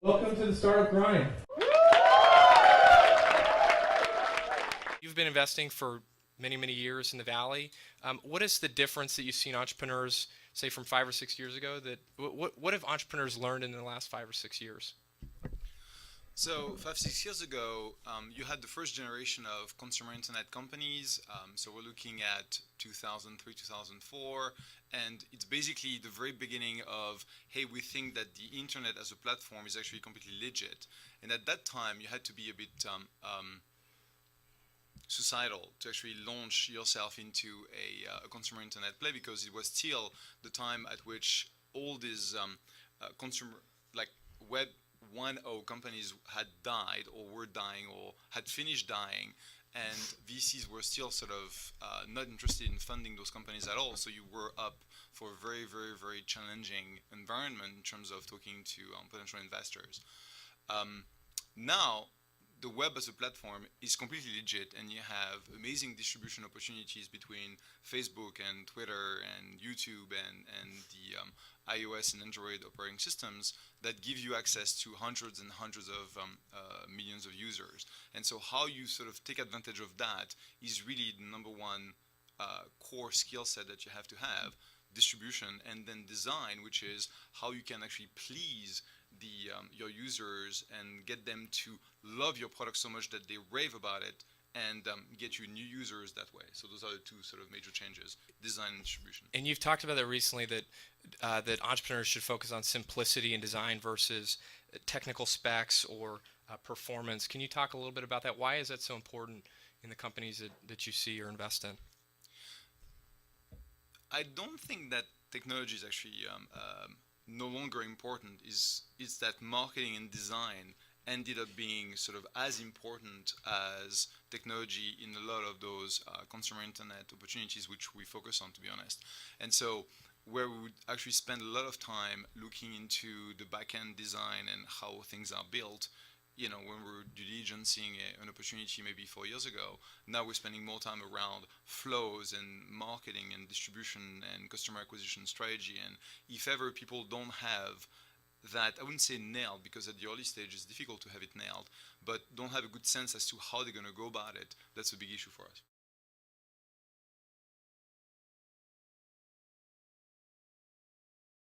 Welcome to the Startup Grind. You've been investing for many, many years in the Valley. What is the difference that you've seen entrepreneurs, say from 5 or 6 years ago, what have entrepreneurs learned in the last 5 or 6 years? So 5, 6 years ago, you had the first generation of consumer internet companies. So we're looking at 2003, 2004, and it's basically the very beginning of, hey, we think that the internet as a platform is actually completely legit. And at that time, you had to be a bit suicidal to actually launch yourself into a consumer internet play, because it was still the time at which all these consumer, like web 1.0 companies had died or were dying or had finished dying, and VCs were still sort of not interested in funding those companies at all. So you were up for a very, very, very challenging environment in terms of talking to potential investors. Now, the web as a platform is completely legit, and you have amazing distribution opportunities between Facebook and Twitter and YouTube and the iOS and Android operating systems that give you access to hundreds and hundreds of millions of users. And so how you sort of take advantage of that is really the number one core skill set that you have to have: distribution, and then design, which is how you can actually please your users and get them to love your product so much that they rave about it, and get you new users that way. So those are the two sort of major changes: design and distribution. And you've talked about that recently, that that entrepreneurs should focus on simplicity in design versus technical specs or performance. Can you talk a little bit about that? Why is that so important in the companies that you see or invest in? I don't think that technology is actually no longer important. Is that marketing and design ended up being sort of as important as technology in a lot of those consumer internet opportunities which we focus on, to be honest. And so where we would actually spend a lot of time looking into the back-end design and how things are built, you know, when we were due diligencing an opportunity maybe 4 years ago, now we're spending more time around flows and marketing and distribution and customer acquisition strategy. And if ever people don't have that, I wouldn't say nailed, because at the early stage it's difficult to have it nailed, but don't have a good sense as to how they're going to go about it, that's a big issue for us.